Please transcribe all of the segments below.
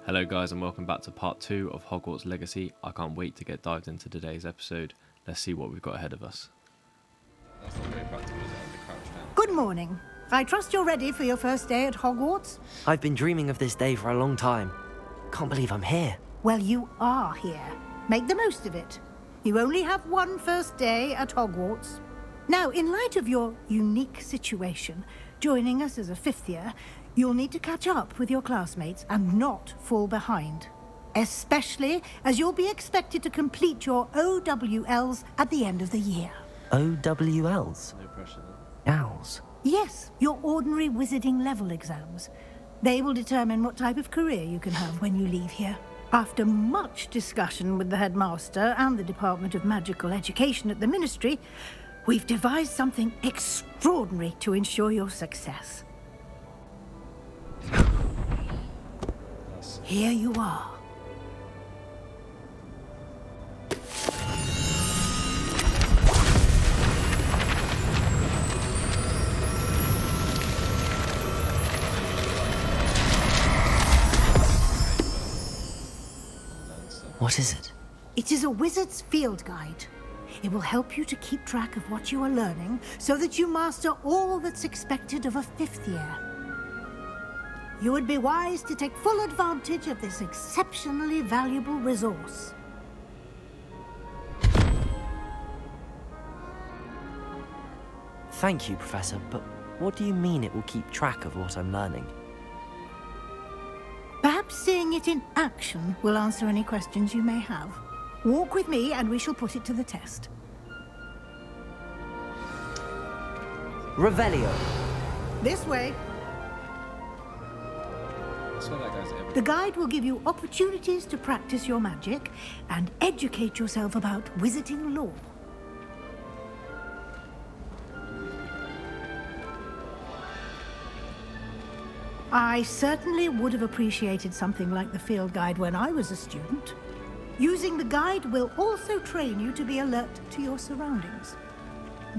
Hello guys and welcome back to part 2 of Hogwarts Legacy. I can't wait to get dived into today's episode. Let's see what we've got ahead of us. That's not very practical, is it? The crouch down. Good morning. I trust you're ready for your first day at Hogwarts? I've been dreaming of this day for a long time. Can't believe I'm here. Well, you are here. Make the most of it. You only have one first day at Hogwarts. Now, in light of your unique situation, joining us as a fifth year, you'll need to catch up with your classmates and not fall behind. Especially as you'll be expected to complete your OWLs at the end of the year. OWLs? No pressure then. Owls? Yes, your ordinary wizarding level exams. They will determine what type of career you can have when you leave here. After much discussion with the headmaster and the Department of Magical Education at the Ministry, we've devised something extraordinary to ensure your success. Here you are. What is it? It is a wizard's field guide. It will help you to keep track of what you are learning so that you master all that's expected of a fifth year. You would be wise to take full advantage of this exceptionally valuable resource. Thank you, Professor, but what do you mean it will keep track of what I'm learning? Perhaps seeing it in action will answer any questions you may have. Walk with me and we shall put it to the test. Revelio. This way. I swear that guy's everywhere. The guide will give you opportunities to practice your magic and educate yourself about wizarding lore. I certainly would have appreciated something like the field guide when I was a student. Using the guide will also train you to be alert to your surroundings.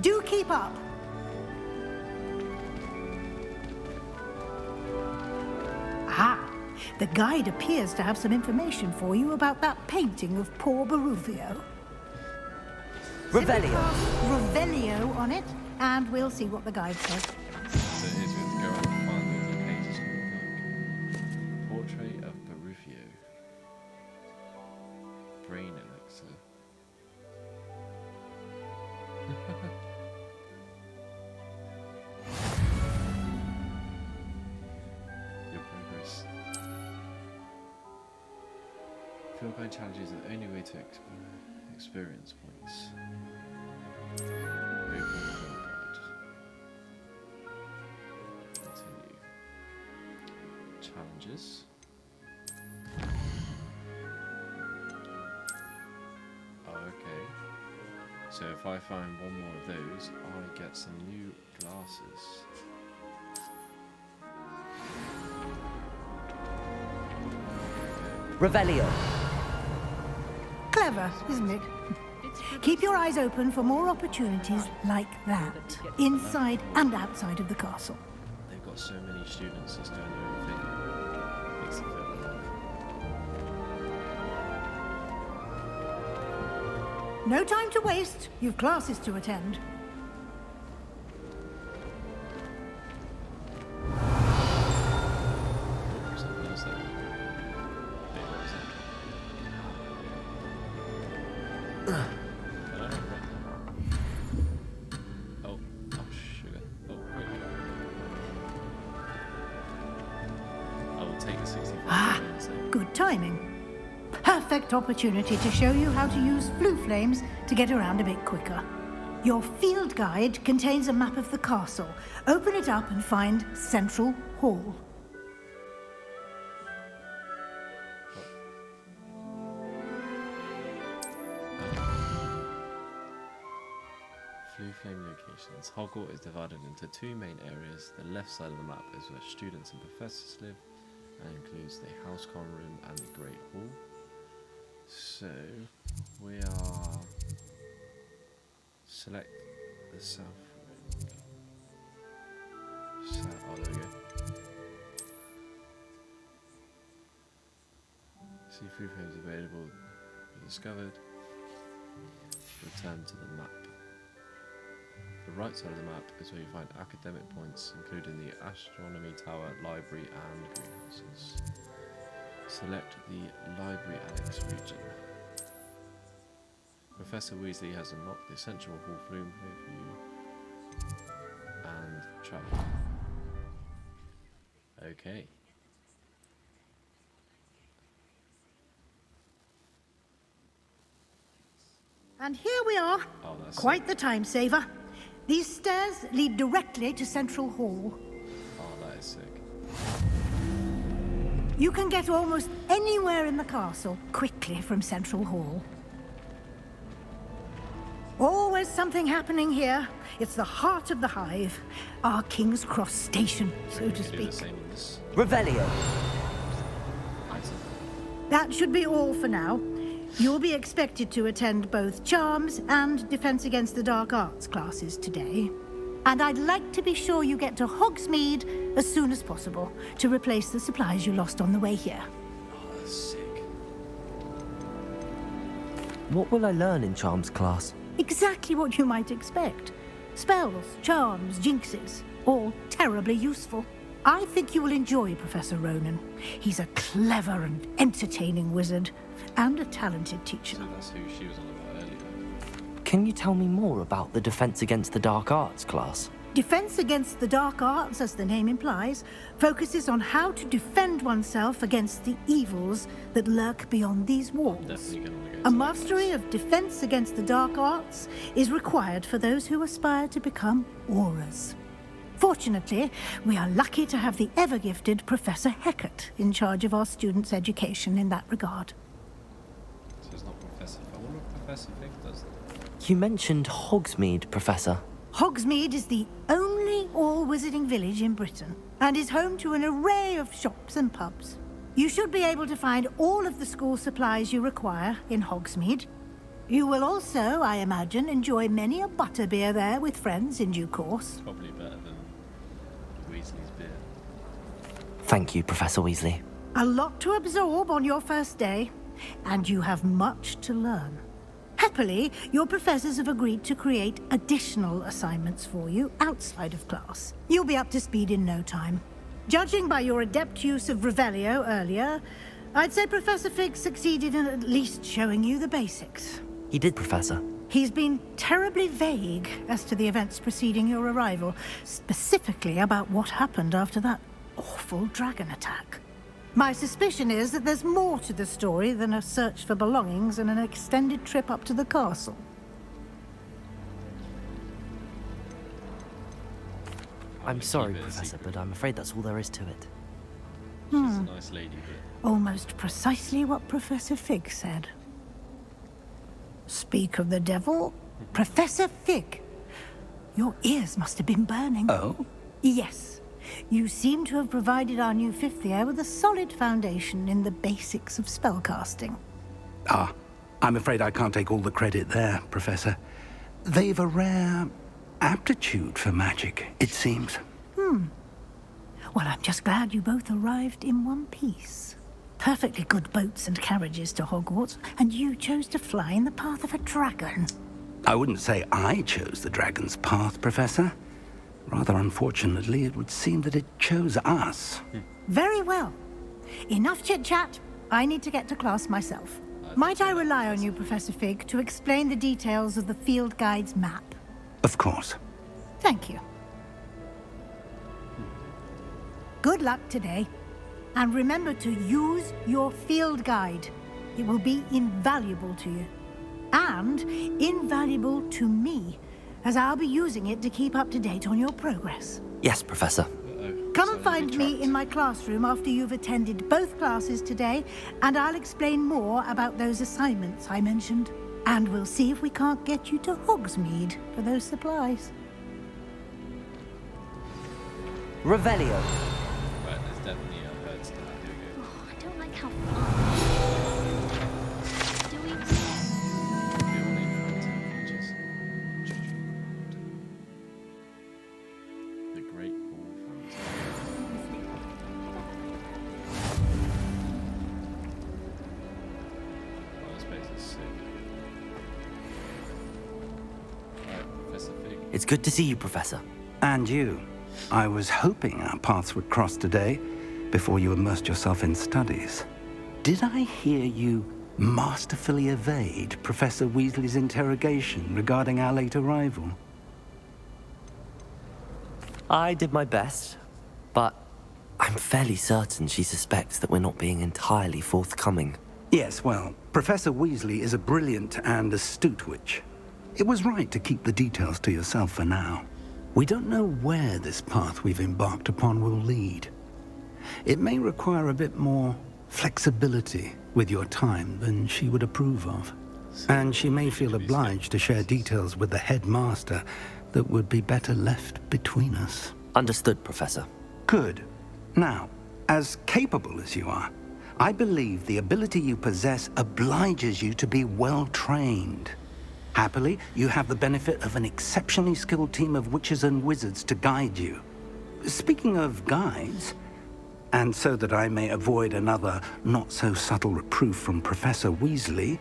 Do keep up. Ah, the guide appears to have some information for you about that painting of poor Barufio. Revelio. Revelio on it, and we'll see what the guide says. So here's we have to go around and find all the pages on the book. Portrait of Barufio. Brain elixir. Your progress. Field guide challenges are the only way to experience points. Open field guide. Continue. Challenges. Oh, okay. So if I find one more of those, I get some new glasses. Revelio. Clever, isn't it? Keep your eyes open for more opportunities like that, inside and outside of the castle. They've got so many students just doing their own thing. Makes it feel alive. No time to waste. You've classes to attend. Or something else like that. Wait, what was that? Hello? Oh, sugar. Oh, wait. I will take the 65. Ah, good timing. Perfect opportunity to show you how to use flue flames to get around a bit quicker. Your field guide contains a map of the castle. Open it up and find Central Hall. Flue flame locations. Hogwarts is divided into two main areas. The left side of the map is where students and professors live, and includes the Housecommon Room and the Great Hall. So we are select the south room. Oh, there we go. See free frames available. Discovered. Return to the map. The right side of the map is where you find academic points, including the astronomy tower, library, and greenhouses. Select the library annex region. Professor Weasley has unlocked the essential hall flume for you and travel. Okay. And here we are. Oh, that's Quite the time saver. These stairs lead directly to Central Hall. Oh, that is sick. You can get almost anywhere in the castle quickly from Central Hall. Always something happening here. It's the heart of the hive. Our King's Cross station, so to speak. Revelio. That should be all for now. You'll be expected to attend both Charms and Defense Against the Dark Arts classes today. And I'd like to be sure you get to Hogsmeade as soon as possible to replace the supplies you lost on the way here. Oh, that's sick. What will I learn in Charms class? Exactly what you might expect. Spells, charms, jinxes, all terribly useful. I think you will enjoy Professor Ronan. He's a clever and entertaining wizard, and a talented teacher. So that's who she was on about earlier. Can you tell me more about the Defense Against the Dark Arts class? Defense Against the Dark Arts, as the name implies, focuses on how to defend oneself against the evils that lurk beyond these walls. Definitely gonna wanna go A to mastery of Defense Against the Dark Arts is required for those who aspire to become auras. Fortunately, we are lucky to have the ever-gifted Professor Hecat in charge of our students' education in that regard. So it's not Professor. I wonder what Professor Fig does. You mentioned Hogsmeade, Professor. Hogsmeade is the only all-wizarding village in Britain and is home to an array of shops and pubs. You should be able to find all of the school supplies you require in Hogsmeade. You will also, I imagine, enjoy many a butterbeer there with friends in due course. Probably better than Weasley's beer. Thank you, Professor Weasley. A lot to absorb on your first day, and you have much to learn. Happily, your professors have agreed to create additional assignments for you outside of class. You'll be up to speed in no time. Judging by your adept use of Revelio earlier, I'd say Professor Fig succeeded in at least showing you the basics. He did, Professor. He's been terribly vague as to the events preceding your arrival, specifically about what happened after that awful dragon attack. My suspicion is that there's more to the story than a search for belongings and an extended trip up to the castle. I'm sorry, keep it a Professor, secret. but I'm afraid that's all there is to it. She's a nice lady, but Almost precisely what Professor Fig said. Speak of the devil, Professor Fig. Your ears must have been burning. Oh? Yes. You seem to have provided our new fifth year with a solid foundation in the basics of spellcasting. Ah, I'm afraid I can't take all the credit there, Professor. They've a rare aptitude for magic, it seems. Well, I'm just glad you both arrived in one piece. Perfectly good boats and carriages to Hogwarts, and you chose to fly in the path of a dragon. I wouldn't say I chose the dragon's path, Professor. Rather unfortunately, it would seem that it chose us. Very well. Enough chit-chat. I need to get to class myself. Might I rely on you, Professor Fig, to explain the details of the field guide's map? Of course. Thank you. Good luck today. And remember to use your field guide. It will be invaluable to you. And invaluable to me, as I'll be using it to keep up to date on your progress. Yes, Professor. Come and find me in my classroom after you've attended both classes today, and I'll explain more about those assignments I mentioned. And we'll see if we can't get you to Hogsmeade for those supplies. Revelio. right, there's definitely a herd to that. Here we go. Oh, I don't like how far. Do we? The ornate fountain features the Great Hall Fountain. It's good to see you, Professor. And you. I was hoping our paths would cross today, before you immersed yourself in studies. Did I hear you masterfully evade Professor Weasley's interrogation regarding our late arrival? I did my best, but I'm fairly certain she suspects that we're not being entirely forthcoming. Yes, well, Professor Weasley is a brilliant and astute witch. It was right to keep the details to yourself for now. We don't know where this path we've embarked upon will lead. It may require a bit more flexibility with your time than she would approve of. And she may feel obliged to share details with the headmaster that would be better left between us. Understood, Professor. Good. Now, as capable as you are, I believe the ability you possess obliges you to be well trained. Happily, you have the benefit of an exceptionally skilled team of witches and wizards to guide you. Speaking of guides, and so that I may avoid another not-so-subtle reproof from Professor Weasley,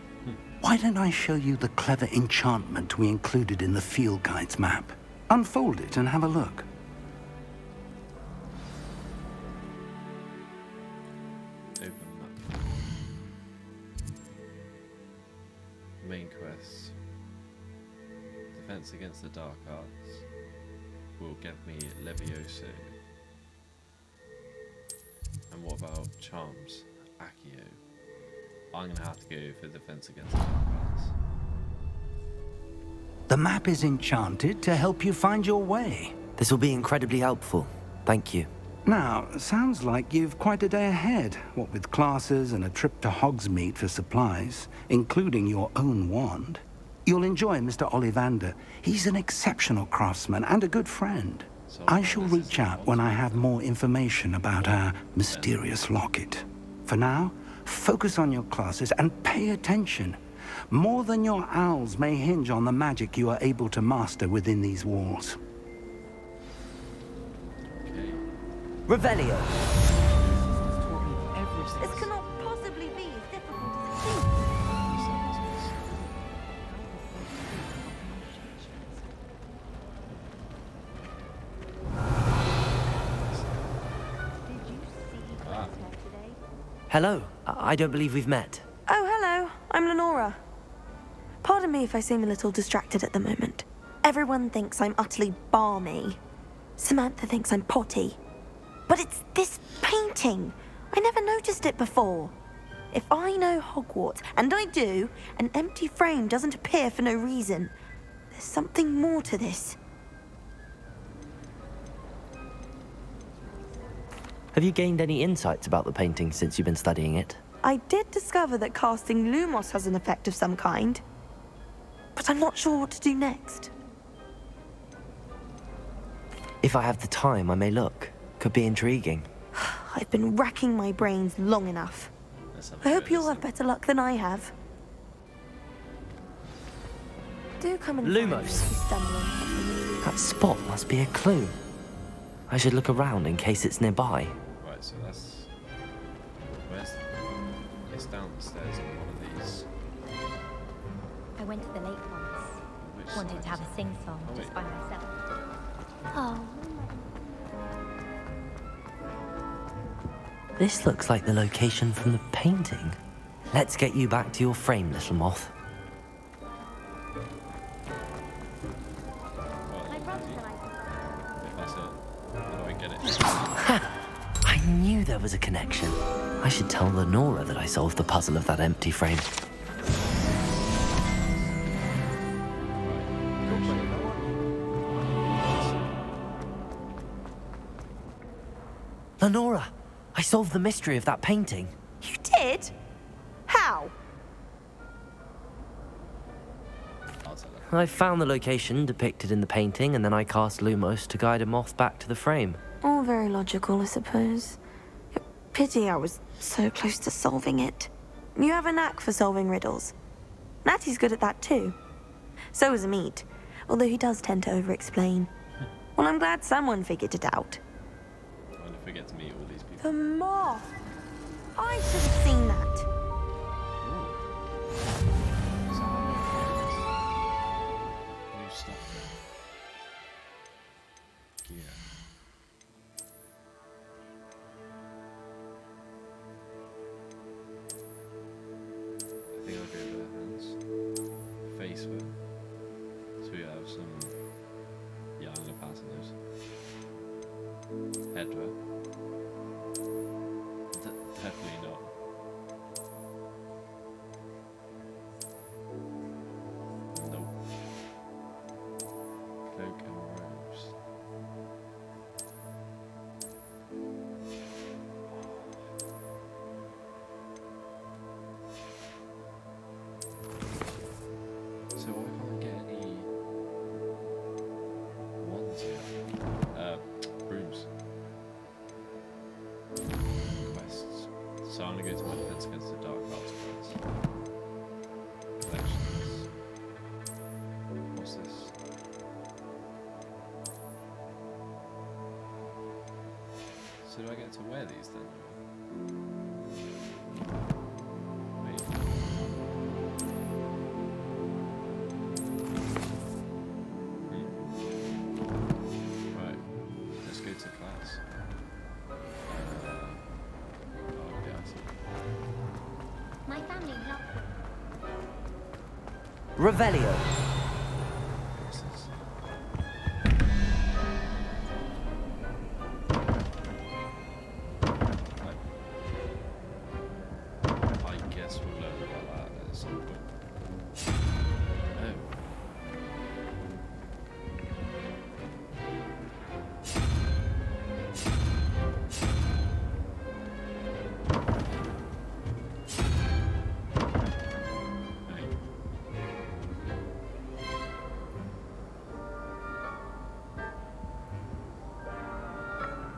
why don't I show you the clever enchantment we included in the field guide's map? Unfold it and have a look. Open map. Main quest. Defense against the dark arts will give me Levioso. And what about charms? Accio. I'm gonna have to go for defense against the dark arts. The map is enchanted to help you find your way. This will be incredibly helpful. Thank you. Now, sounds like you've quite a day ahead, what with classes and a trip to Hogsmeade for supplies, including your own wand. You'll enjoy Mr. Ollivander. He's an exceptional craftsman and a good friend. I shall reach out when I have more information about our mysterious locket. For now, focus on your classes and pay attention. More than your owls may hinge on the magic you are able to master within these walls. Okay. Revelio. This cannot possibly be as difficult as it seems. Did you see Claire today? Hello. I don't believe we've met. Oh, hello. I'm Lenora. Pardon me if I seem a little distracted at the moment. Everyone thinks I'm utterly balmy. Samantha thinks I'm potty. But it's this painting. I never noticed it before. If I know Hogwarts, and I do, an empty frame doesn't appear for no reason. There's something more to this. Have you gained any insights about the painting since you've been studying it? I did discover that casting Lumos has an effect of some kind. But I'm not sure what to do next. If I have the time, I may look. Could be intriguing. I've been racking my brains long enough. Let's have a I go hope at you'll this have better luck than I have. Do come and find me Lumos. if you stumble on something. That spot must be a clue. I should look around in case it's nearby. then. Right, so that's... Where's... It's down the stairs on one of these. I went to the lake once. Which Wanted side to have is a sing-song Oh, just wait. by myself. Oh, This looks like the location from the painting. Let's get you back to your frame, little moth. my brother and I... If that's it. How do I get it? I knew there was a connection. I should tell Lenora that I solved the puzzle of that empty frame. Lenora, I solved the mystery of that painting. You did? How? I'll tell her. I found the location depicted in the painting, and then I cast Lumos to guide a moth back to the frame. All very logical, I suppose. Pity I was so close to solving it. You have a knack for solving riddles. Natty's good at that too. So is Amit, although he does tend to over-explain. Well, I'm glad someone figured it out. I wonder if we get to meet all these people. The moth! I should have seen that. So how do I do this? New stuff. Hedra. Definitely not. Nope. Cloak and robes. So why can't I get any wands here? Brooms. Quests. So I'm gonna go to my defense against the dark arts class. Collections. What's this? So do I get to wear these then? Wait. Right. Let's go to class. Oh, yeah, I see. My family love Revelio. What's this? I guess we'll learn about that at some point. Oh. Hey.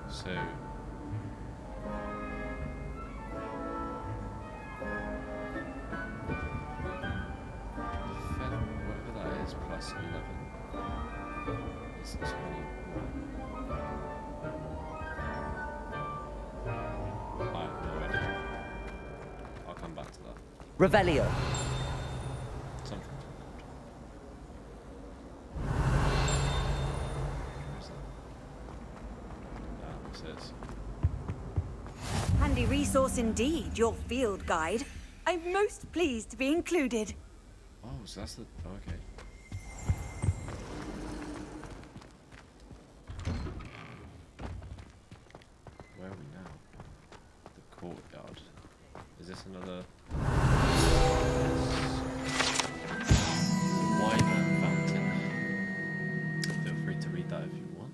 So whatever that is, plus 11 is 21. I have no idea. I'll come back to that. Revelio. Something. Where's that? Ah, what's this? Handy resource indeed, your field guide. I'm most pleased to be included. Oh, so that's the. Oh, okay. Where are we now? The courtyard. Is this another? Yes. The Wyvern Fountain. Feel free to read that if you want.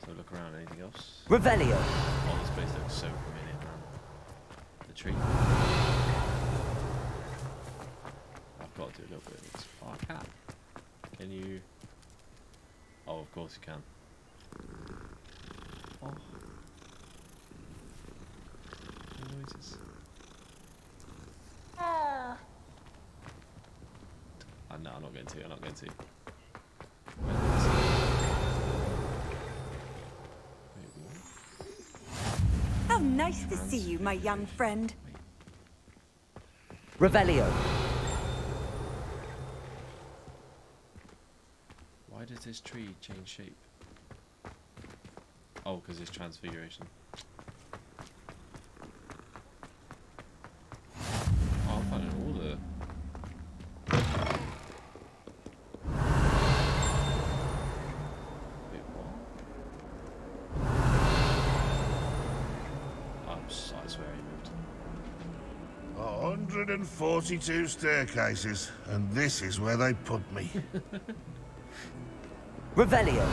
So look around. Anything else? Revelio. Oh, this place looks so familiar, man. The tree. I've got to do a little bit of this. Oh, I can. Can you? Oh, of course you can. Oh. No noises. No, I'm not going to. I'm not going to. Wait, what? How nice to see you, my young friend. Revelio. Why does this tree change shape? Oh, because it's transfiguration. Oh, I'm finding all the. Wait, what? I swear he moved. 142 staircases, and this is where they put me. Revelio.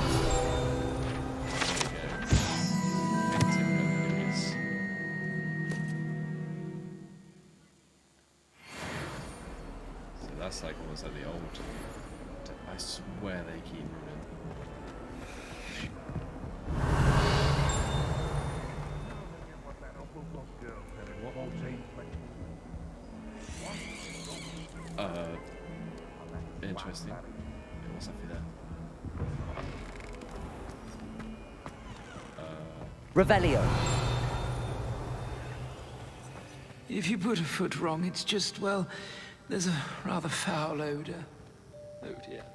So that's like almost like the old. I swear they keep moving. Interesting. What's up here? Revelio. If you put a foot wrong, it's just, well, there's a rather foul odor. Oh dear.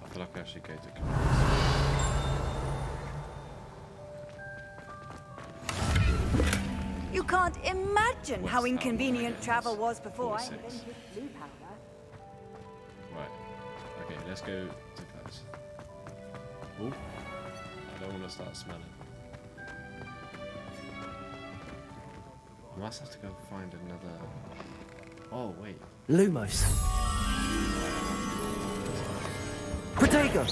I feel like I should go to class. You can't imagine how What's inconvenient that? travel was before I 46. invented blue powder. Right. Okay, let's go to class. Ooh. I don't want to start smelling. I must have to go find another... Oh, wait. Lumos. Protego.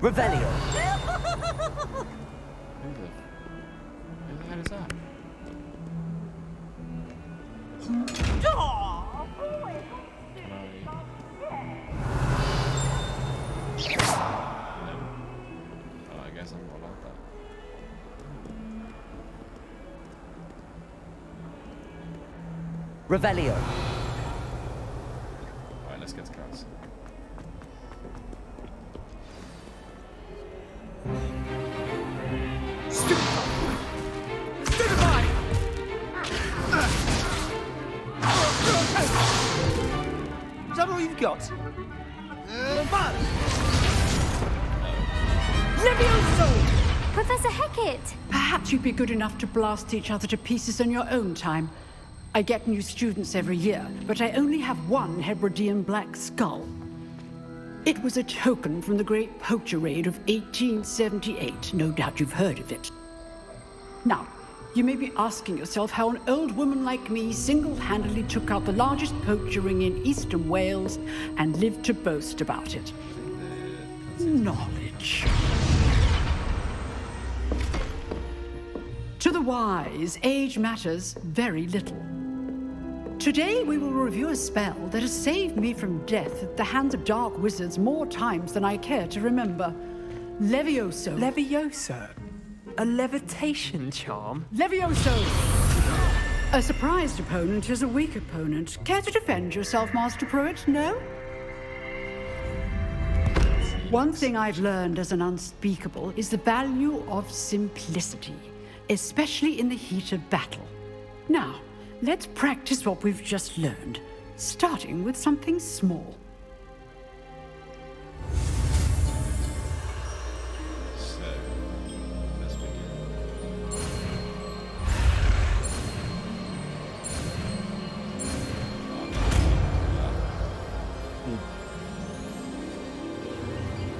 Revelio. Who the hell is that? Can I... No. Oh, I guess I'm not allowed that. Revelio. Alright, let's get to class. Is that all you've got? Professor Hecat! Perhaps you'd be good enough to blast each other to pieces on your own time. I get new students every year, but I only have one Hebridean black skull. It was a token from the Great Poacher Raid of 1878. No doubt you've heard of it. Now, you may be asking yourself how an old woman like me single-handedly took out the largest poacher ring in eastern Wales and lived to boast about it. Knowledge. To the wise, age matters very little. Today we will review a spell that has saved me from death at the hands of dark wizards more times than I care to remember. Levioso. Levioso? A levitation charm? Levioso! A surprised opponent is a weak opponent. Care to defend yourself, Master Pruitt? No? One thing I've learned as an unspeakable is the value of simplicity, especially in the heat of battle. Now, let's practice what we've just learned, starting with something small. So, let's begin.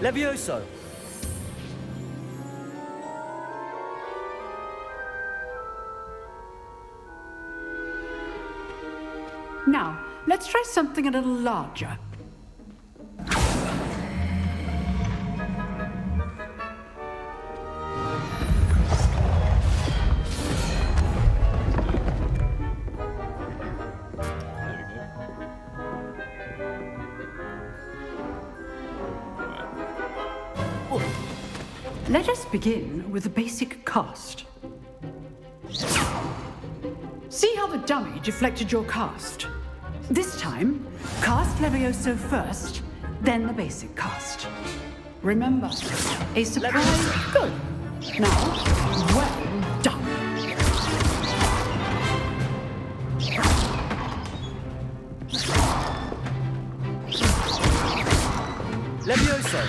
Levioso. Now, let's try something a little larger. Let us begin with the basic cast. See how the dummy deflected your cast? This time, cast Levioso first, then the basic cast. Remember, a surprise. Good. Now, well done. Levioso.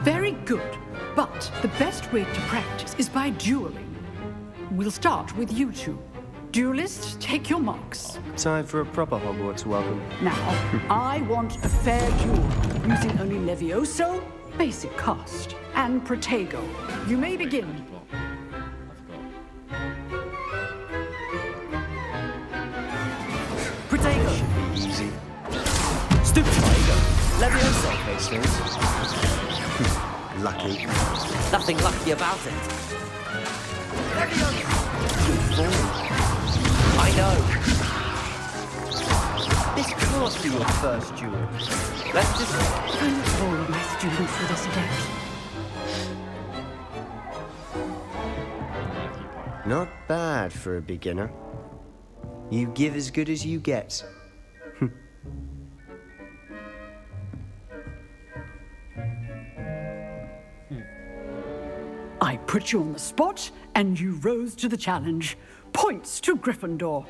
Very good. But the best way to practice is by dueling. We'll start with you two. Duelists, take your marks. Time for a proper Hogwarts welcome. Now, I want a fair duel, using only Levioso, basic cast, and Protego. You may begin. Protego. Easy. Stupid Protego. Levioso. Lucky. Nothing lucky about it. I know. This can't be your first duel. Let's just... I look all of my students for this adept. Not bad for a beginner. You give as good as you get. I put you on the spot, and you rose to the challenge. Points to Gryffindor.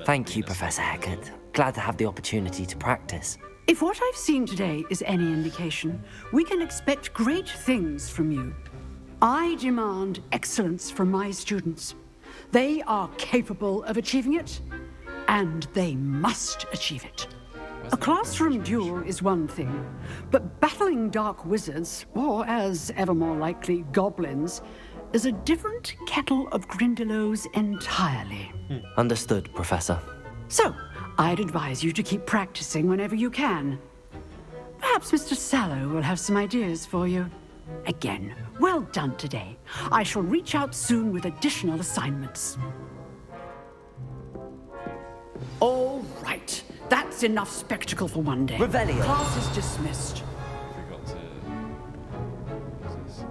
Thank you, Professor Hecat. Glad to have the opportunity to practice. If what I've seen today is any indication, we can expect great things from you. I demand excellence from my students. They are capable of achieving it. and they must achieve it. A classroom duel is one thing, but battling dark wizards, or as ever more likely, goblins, is a different kettle of Grindylows entirely. Understood, Professor. So, I'd advise you to keep practicing whenever you can. Perhaps Mr. Sallow will have some ideas for you. Again, well done today. I shall reach out soon with additional assignments. All right. That's enough spectacle for one day. Revelio. Class is dismissed. Forgot to. What's this?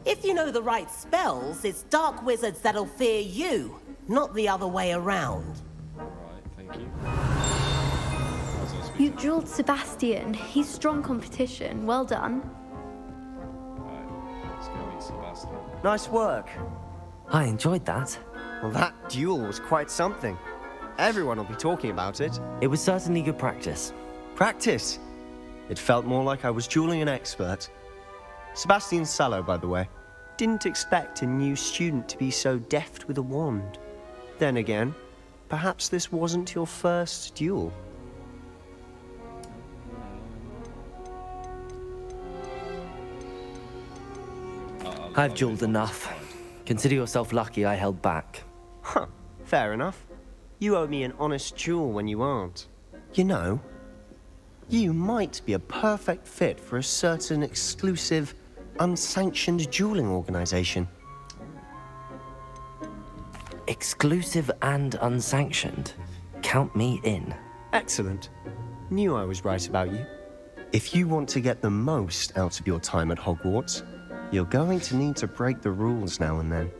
If you know the right spells, it's dark wizards that'll fear you, not the other way around. Right, thank you. You drilled Sebastian. He's strong competition. Well done. Right, let's go meet Sebastian. Nice work. I enjoyed that. Well, that duel was quite something. Everyone will be talking about it. It was certainly good practice. Practice? It felt more like I was dueling an expert. Sebastian Sallow, by the way. Didn't expect a new student to be so deft with a wand. Then again, perhaps this wasn't your first duel. I've dueled enough. Consider yourself lucky I held back. Huh, fair enough. You owe me an honest duel when you aren't. You know, you might be a perfect fit for a certain exclusive, unsanctioned dueling organization. Exclusive and unsanctioned? Count me in. Excellent. Knew I was right about you. If you want to get the most out of your time at Hogwarts, you're going to need to break the rules now and then.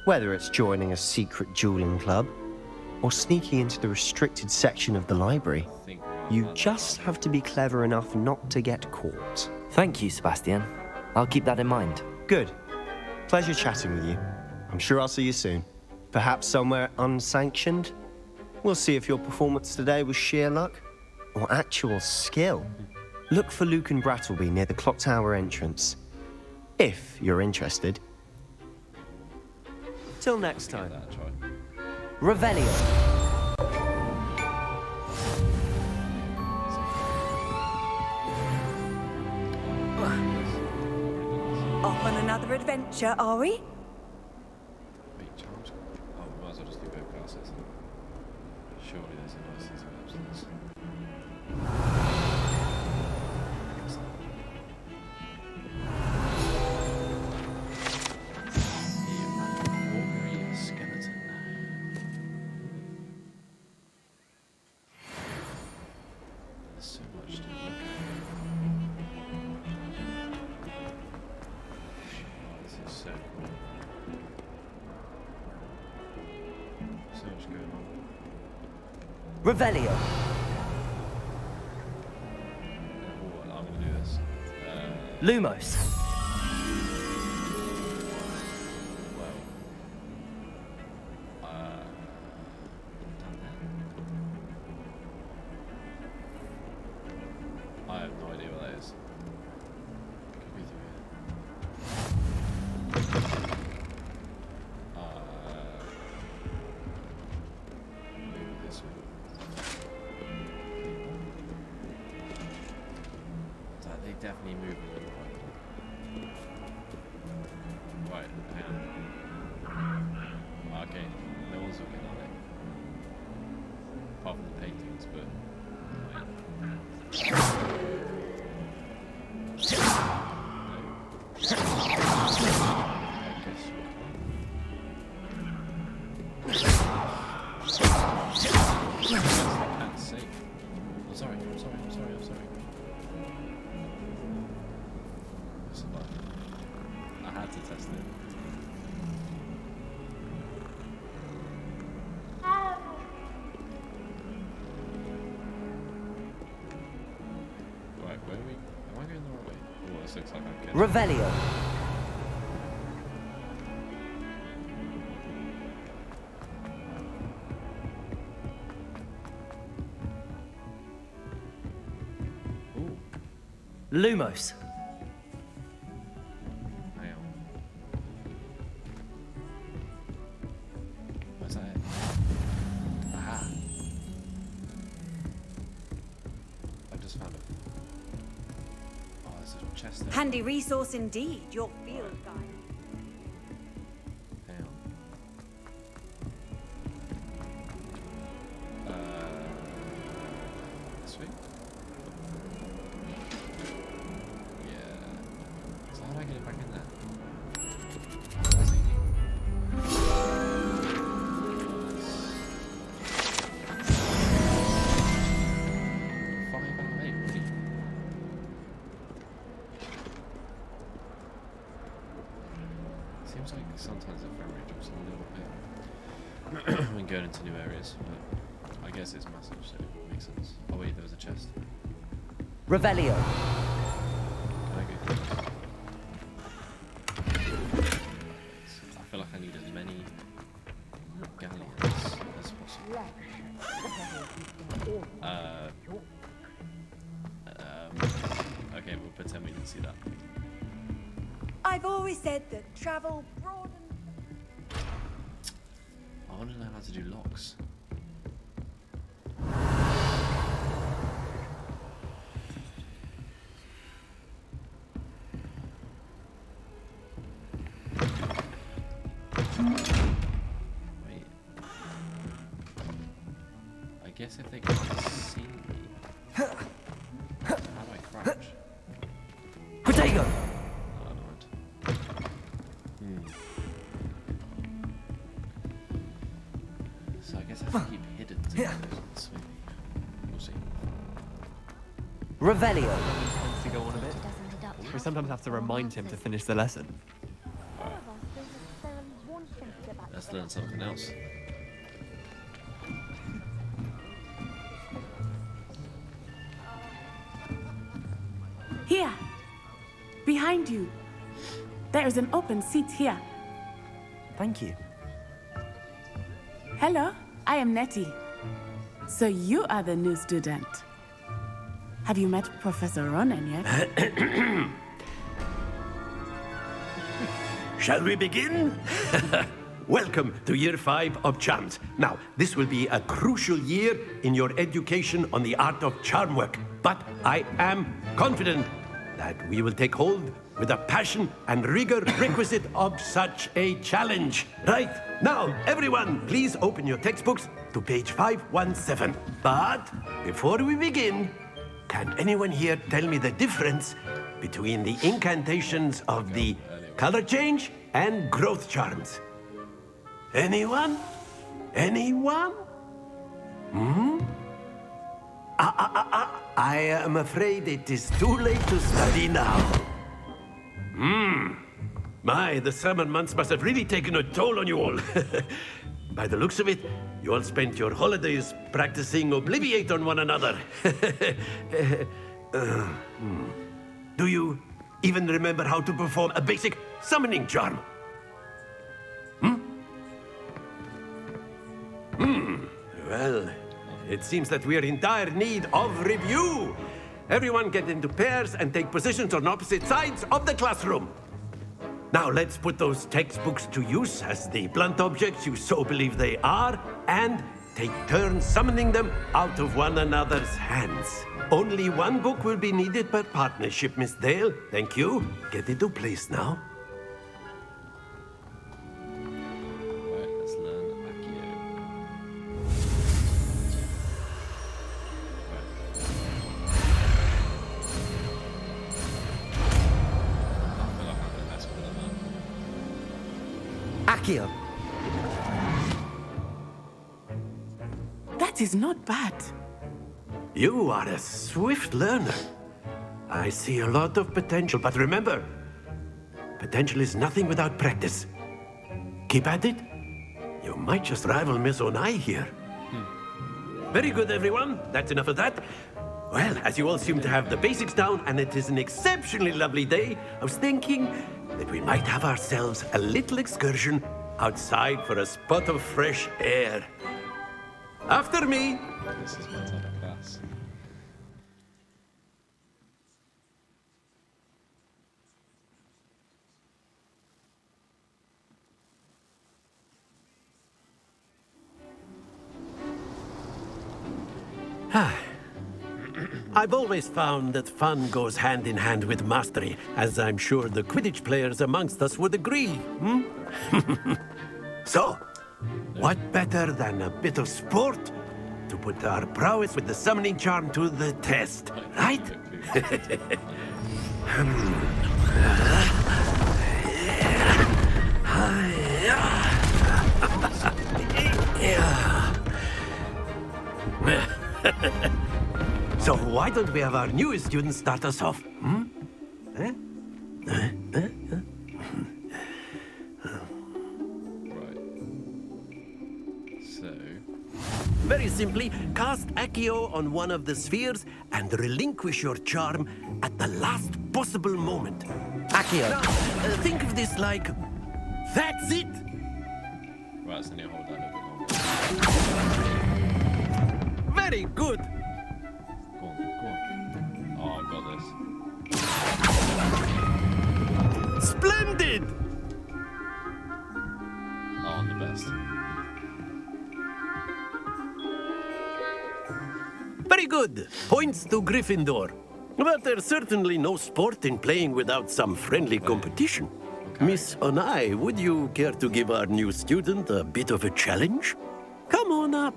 Whether it's joining a secret dueling club, or sneaking into the restricted section of the library, you just have to be clever enough not to get caught. Thank you, Sebastian. I'll keep that in mind. Good. Pleasure chatting with you. I'm sure I'll see you soon. Perhaps somewhere unsanctioned? We'll see if your performance today was sheer luck or actual skill. Look for Luke and Brattleby near the clock tower entrance, if you're interested. Till next time. Revelio. Off on another adventure, are we? Wait, charms? Oh, we might as well just do both classes. Surely there's a nice easy way to this. Revelio. I'm gonna do this. Lumos. I have no idea what that is. Could be maybe this one. They definitely move in the right. Hang on. Okay, no one's looking at it. Apart from the paintings, but I had to test it. Right, where are we? Am I going the right way? Oh, this looks like I'm getting Revelio. Lumos. Hang on. Where's that? Aha. There's a chest there. Handy resource indeed, your field guide. Hang on. This way? Yeah. So how do I get it back in there? That's easy. Seems like sometimes the frame rate drops a little bit when going into new areas, but I guess it's massive, so it makes sense. Oh wait, there was a chest. Revelio. Can I go through this? I feel like I need as many galleons as possible. Okay, we'll pretend we didn't see that. I've always said that travel broadens. I want to know how to do locks. Wait. I guess if they can't see me, how do I crouch? Potato! So I guess I have to keep hidden to get those ones swimming. We'll see. Revelio. Tends to go on a bit. We sometimes have to remind him to finish the lesson. Let's learn something else. Here, behind you. There is an open seat here. Thank you. Hello, I am Nettie. So you are the new student. Have you met Professor Ronan yet? Shall we begin? Welcome to Year 5 of Charms. Now, this will be a crucial year in your education on the art of charm work. But I am confident that we will take hold with the passion and rigor requisite of such a challenge. Right, now, everyone, please open your textbooks to page 517. But before we begin, can anyone here tell me the difference between the incantations of the color change and growth charms? Anyone? Anyone? I am afraid it is too late to study now. My, the summer months must have really taken a toll on you all. By the looks of it, you all spent your holidays practicing Obliviate on one another. Do you even remember how to perform a basic summoning charm? Well, it seems that we are in dire need of review. Everyone get into pairs and take positions on opposite sides of the classroom. Now let's put those textbooks to use as the blunt objects you so believe they are, and take turns summoning them out of one another's hands. Only one book will be needed per partnership, Miss Dale. Thank you. Get into place now. Right, let's learn Accio. Accio. That is not bad. You are a swift learner. I see a lot of potential, but remember, potential is nothing without practice. Keep at it. You might just rival Miss Onai here. Very good, everyone. That's enough of that. Well, as you all seem to have the basics down, and it is an exceptionally lovely day, I was thinking that we might have ourselves a little excursion outside for a spot of fresh air. After me. This is my type of class. I've always found that fun goes hand in hand with mastery, as I'm sure the Quidditch players amongst us would agree. So, what better than a bit of sport to put our prowess with the summoning charm to the test, right? So why don't we have our newest student start us off? Very simply, cast Accio on one of the spheres and relinquish your charm at the last possible moment. Accio. Now, think of this like, that's it! Right, so I need to hold that a bit longer. Very good! Go on, go on. Oh, I've got this. Splendid! Oh, I'm the best. Very good. Points to Gryffindor. But there's certainly no sport in playing without some friendly competition. Okay. Miss Onai, would you care to give our new student a bit of a challenge? Come on up.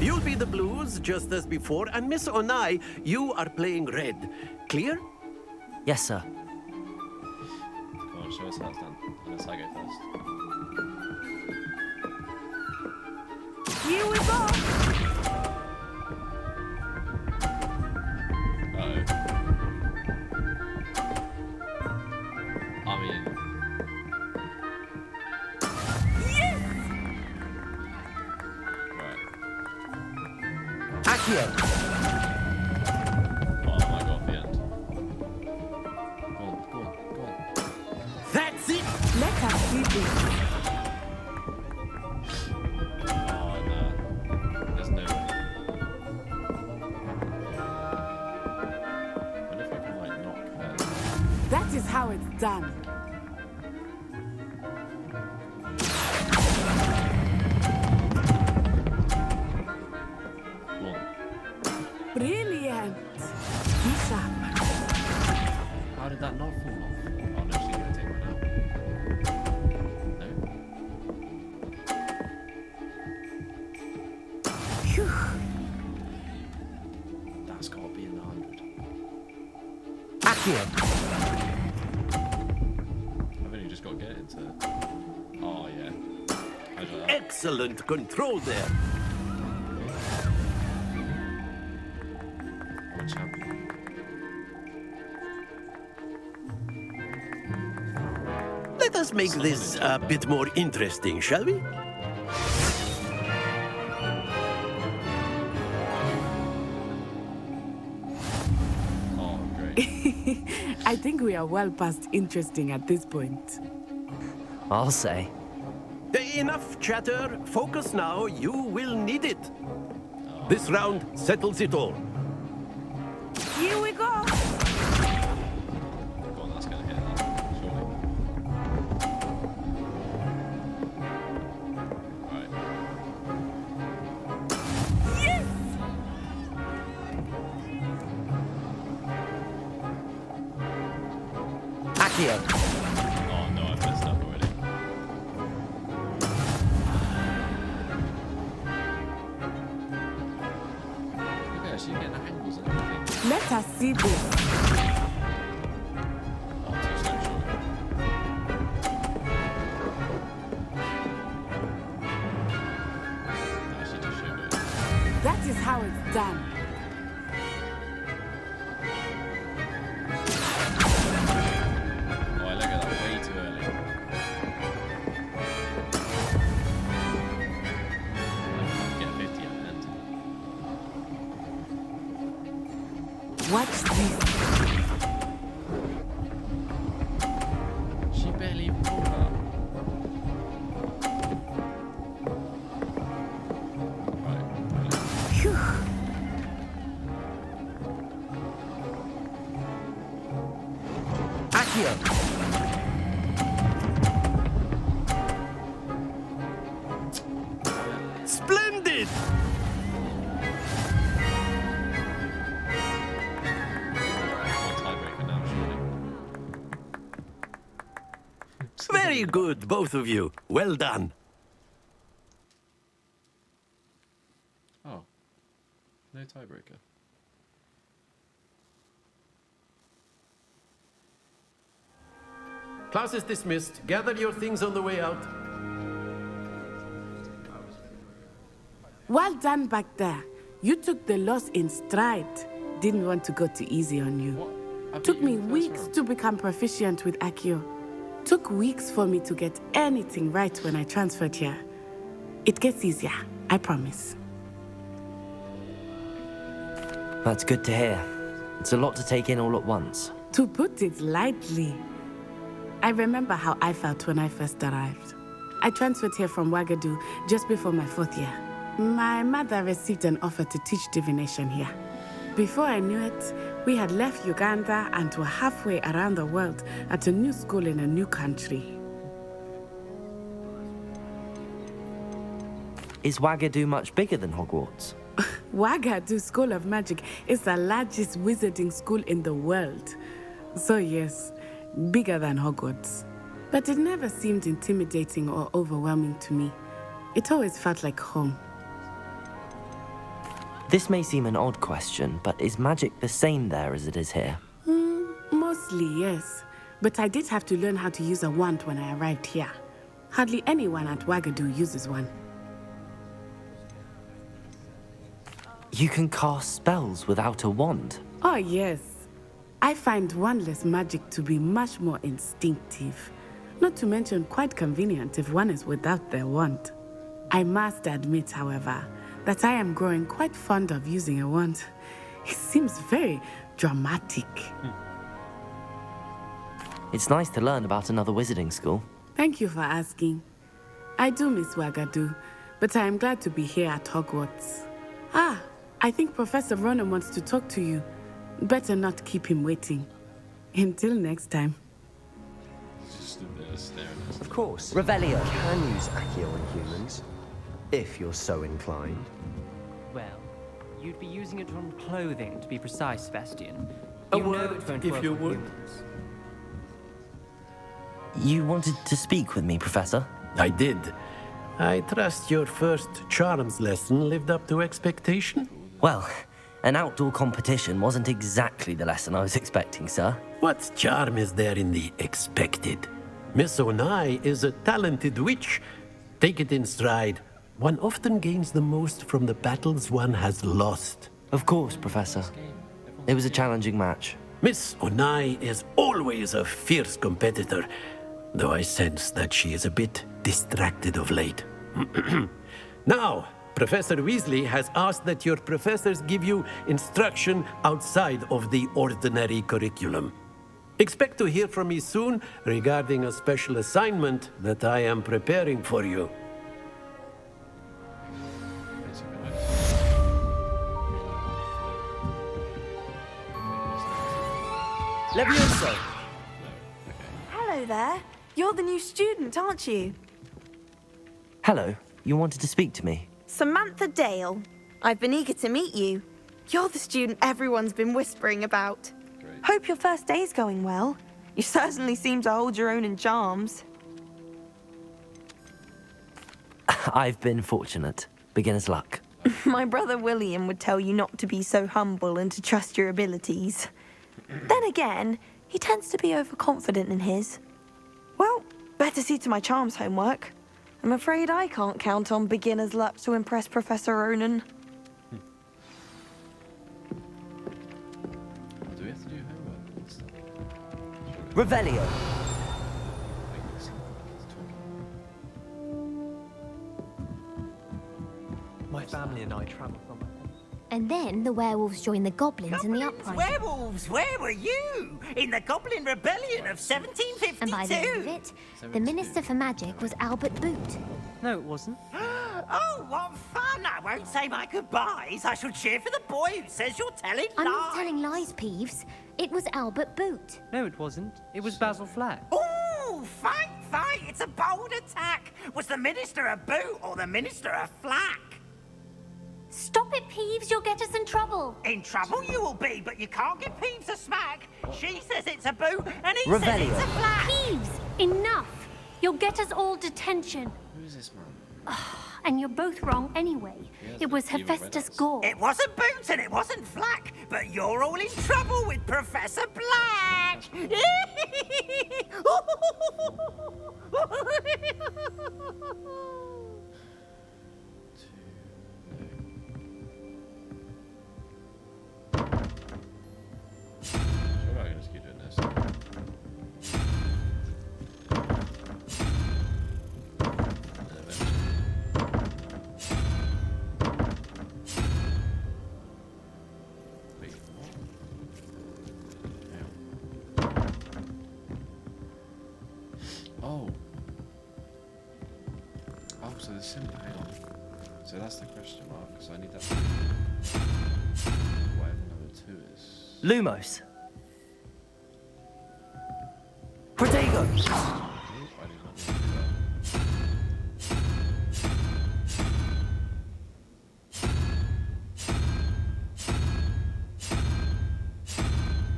You'll be the blues, just as before, and Miss Onai, you are playing red. Clear? Yes, sir. Come on, show us how it's done. Unless I go first. Here we go! Uh-oh. I mean... Yes! Right. Accio. Oh my god, the end. Go on, go on, go on. That's it! Let us see this. That is how it's done. Brilliant. Be sharp. How did that not fall off? Oh no, she's gonna take one out. No? Phew. That's gotta be in the 100. Accio. I've only just got to get it into... Oh, yeah. Excellent control there. I'm a champion. Let us make this a bit more interesting, shall we? I think we are well past interesting at this point. I'll say. Enough chatter. Focus now. You will need it. This round settles it all. Here we go! Go on, that's gonna hit that, surely. Right. Yes! Accio. Oh no, I've messed up already. Look at her, she's getting the angles and everything. Let us see this. Oh, too slow, surely. No, she just showed it. That is how it's done. Oh, I look at that way too early. I have to get 50 at the end. Watch this. She barely even pulled that. Right. Phew. Accio. Splendid! Very good, both of you. Well done. Oh. No tiebreaker. Class is dismissed. Gather your things on the way out. Well done back there. You took the loss in stride. Didn't want to go too easy on you. Took me weeks to become proficient with Accio. Took weeks for me to get anything right when I transferred here. It gets easier, I promise. That's good to hear. It's a lot to take in all at once. To put it lightly, I remember how I felt when I first arrived. I transferred here from Wagadu just before my 4th year. My mother received an offer to teach divination here. Before I knew it, we had left Uganda and were halfway around the world at a new school in a new country. Is Wagadu much bigger than Hogwarts? Wagadu School of Magic is the largest wizarding school in the world. So yes, bigger than Hogwarts. But it never seemed intimidating or overwhelming to me. It always felt like home. This may seem an odd question, but is magic the same there as it is here? Mostly, yes. But I did have to learn how to use a wand when I arrived here. Hardly anyone at Wagadu uses one. You can cast spells without a wand? Oh, yes. I find wandless magic to be much more instinctive. Not to mention quite convenient if one is without their wand. I must admit, however, that I am growing quite fond of using a wand. It seems very dramatic. It's nice to learn about another wizarding school. Thank you for asking. I do miss Wagadu, but I am glad to be here at Hogwarts. Ah, I think Professor Ronan wants to talk to you. Better not keep him waiting. Until next time. Just stood there staring at us. Of course. Revelio. You can use Accio on humans, if you're so inclined. Well, you'd be using it on clothing, to be precise, Bastian. A You know word, it won't if work you on would. humans. You wanted to speak with me, Professor? I did. I trust your first charms lesson lived up to expectation? Well, an outdoor competition wasn't exactly the lesson I was expecting, sir. What charm is there in the expected? Miss Onai is a talented witch. Take it in stride. One often gains the most from the battles one has lost. Of course, Professor. It was a challenging match. Miss Onai is always a fierce competitor, though I sense that she is a bit distracted of late. Now, Professor Weasley has asked that your professors give you instruction outside of the ordinary curriculum. Expect to hear from me soon regarding a special assignment that I am preparing for you. Levioso! Hello there. You're the new student, aren't you? Hello, you wanted to speak to me? Samantha Dale. I've been eager to meet you. You're the student everyone's been whispering about. Hope your first day's going well. You certainly seem to hold your own in charms. I've been fortunate. Beginner's luck. My brother William would tell you not to be so humble and to trust your abilities. Then again, he tends to be overconfident in his. Well, better see to my charms homework. I'm afraid I can't count on beginner's luck to impress Professor Ronan. Do we have to do homework? Revelio! My family and I travel from... And then the werewolves joined the goblins in the uprising. Werewolves, where were you? In the Goblin Rebellion of 1752? And by the end of it, the Minister for Magic was Albert Boot. No, it wasn't. Oh, what fun! I won't say my goodbyes. I shall cheer for the boy who says you're telling lies. I'm not telling lies, Peeves. It was Albert Boot. No, it wasn't. It was Basil Flack. Oh, fight! It's a bold attack. Was the Minister a boot or the Minister a flack? Stop it, Peeves. You'll get us in trouble. In trouble you will be, but you can't give Peeves a smack. She says it's a boot, and he Revelio. says it's a flack. Peeves, enough. You'll get us all detention. Who is this man? And you're both wrong anyway. It was Hephaestus Gore. It wasn't Boots and it wasn't Flack, but you're all in trouble with Professor Black! Sure, I can just keep doing this. So the symbol, hang on. So that's the question mark, so I need that. Whatever number 2 is. Lumos. Protego. Oh, I did not need to do that.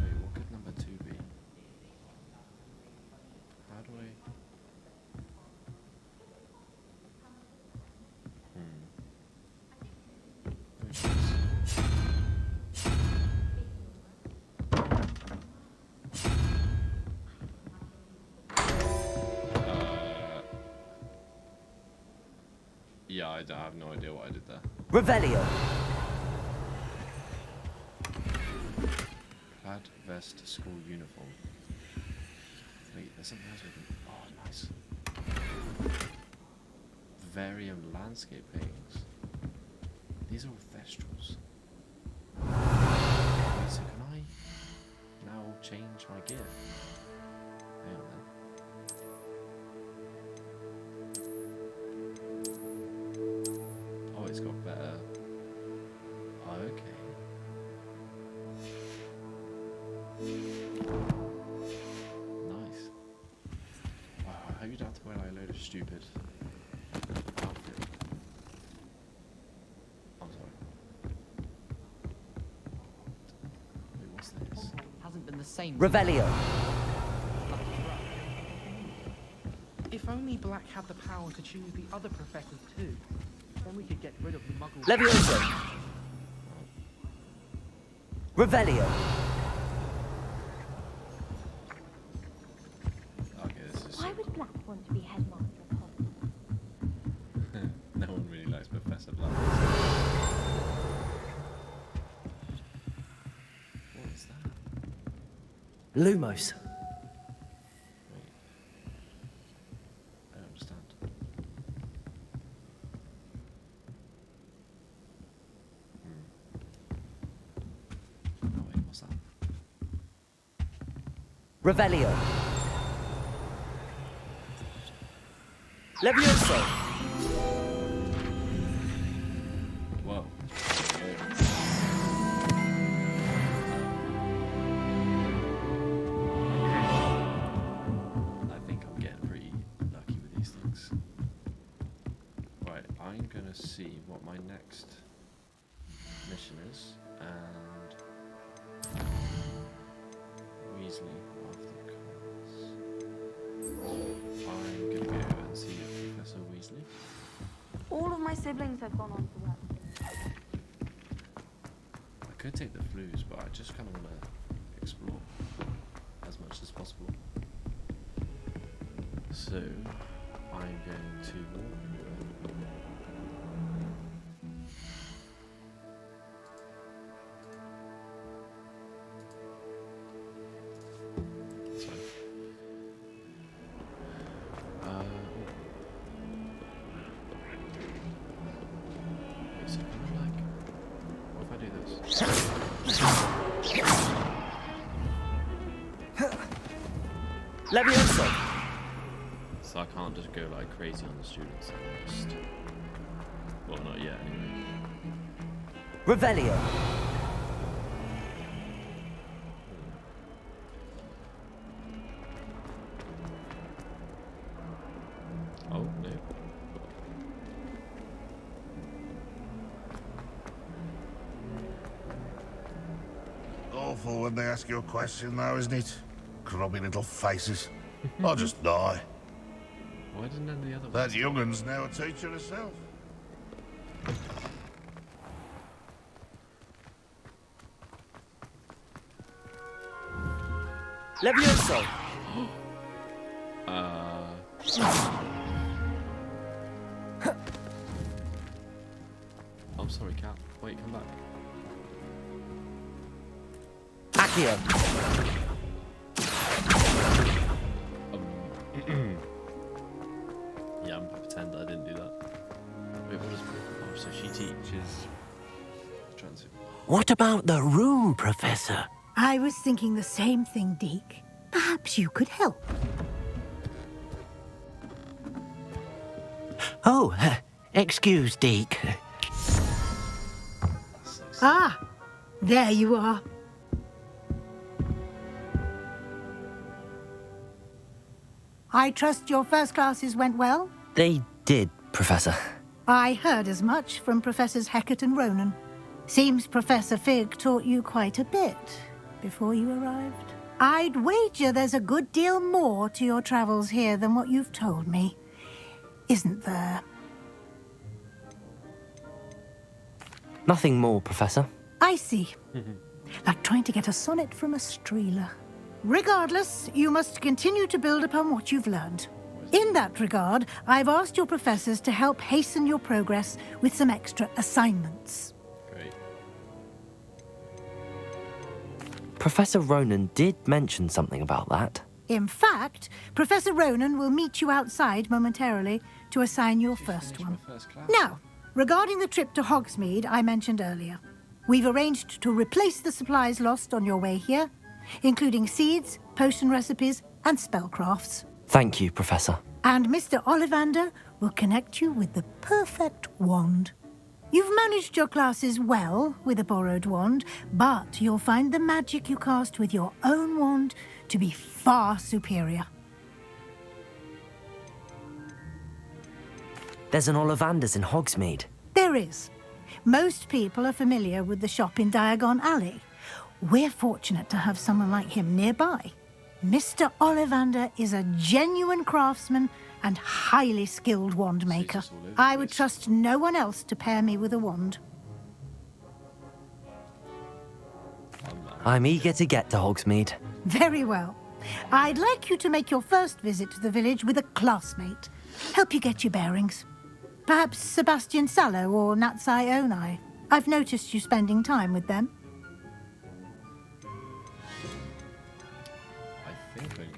Wait, what could number 2 be? How do I... Yeah, I have no idea what I did there. Revelio. Plaid vest school uniform. Wait, there's something else with it. Oh, nice. Varium landscape paintings. These are all thestrals. Wait, so can I now change my gear? Hang on then. Oh, it's got better. Oh, okay. Nice. Wow, I hope you don't have to wear like a load of stupid outfit. I'm sorry. Wait, what's this? Hasn't been the same. Revelio. If only Black had the power to choose the other professors too, then we could get rid of the Muggle. Levioso. Revelio. Okay, this is. Why would Black want to be headmaster of Hogwarts? No one really likes Professor Black. What is that? Lumos. I don't understand. Oh wait, what's that? Revelio. Levioso. Whoa. I think I'm getting pretty lucky with these things. Right, I'm gonna see what my next mission is, and Weasley after cards. I'm gonna go and see Professor Weasley. All of my siblings have gone on to work. I could take the flues, but I just kind of want to explore as much as possible. So, I'm going to walk. So, wait, so can I like, what if I do this? Levioso. So I can't just go like crazy on the students. I just, well, not yet anyway. Revelio. Oh no. Awful when they ask you a question, though, isn't it? Grubby little faces. I'll just die. Why didn't none of the other ones? That youngun's now a teacher herself. Levioso! I'm sorry, Cat. Wait, come back. Accio! Yeah, I'm gonna pretend I didn't do that. Wait, what is... Oh, so she teaches... What about the room, Professor? I was thinking the same thing, Deke. Perhaps you could help. Oh, excuse, Deke. Ah, there you are. I trust your first classes went well? They did, Professor. I heard as much from Professors Hecat and Ronan. Seems Professor Fig taught you quite a bit before you arrived. I'd wager there's a good deal more to your travels here than what you've told me, isn't there? Nothing more, Professor. I see. Like trying to get a sonnet from a streeler. Regardless, you must continue to build upon what you've learned. In that regard, I've asked your professors to help hasten your progress with some extra assignments. Great. Professor Ronan did mention something about that. In fact, Professor Ronan will meet you outside momentarily to assign your first one. Now, regarding the trip to Hogsmeade I mentioned earlier, we've arranged to replace the supplies lost on your way here, including seeds, potion recipes, and spellcrafts. Thank you, Professor. And Mr. Ollivander will connect you with the perfect wand. You've managed your classes well with a borrowed wand, but you'll find the magic you cast with your own wand to be far superior. There's an Ollivander's in Hogsmeade. There is. Most people are familiar with the shop in Diagon Alley. We're fortunate to have someone like him nearby. Mr. Ollivander is a genuine craftsman and highly skilled wand maker. I would trust no one else to pair me with a wand. I'm eager to get to Hogsmeade. Very well. I'd like you to make your first visit to the village with a classmate. Help you get your bearings. Perhaps Sebastian Sallow or Natsai Onai. I've noticed you spending time with them.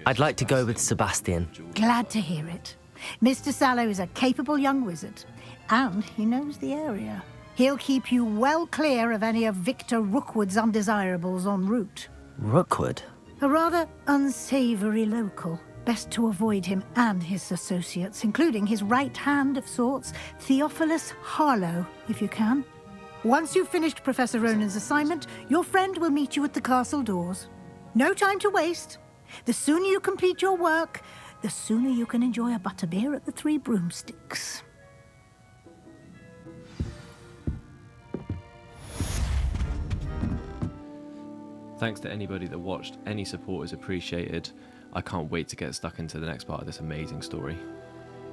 I'd like to go with Sebastian. Glad to hear it. Mr. Sallow is a capable young wizard, and he knows the area. He'll keep you well clear of any of Victor Rookwood's undesirables en route. Rookwood? A rather unsavoury local. Best to avoid him and his associates, including his right hand of sorts, Theophilus Harlow, if you can. Once you've finished Professor Ronan's assignment, your friend will meet you at the castle doors. No time to waste. The sooner you complete your work, the sooner you can enjoy a butterbeer at the Three Broomsticks. Thanks to anybody that watched. Any support is appreciated. I can't wait to get stuck into the next part of this amazing story.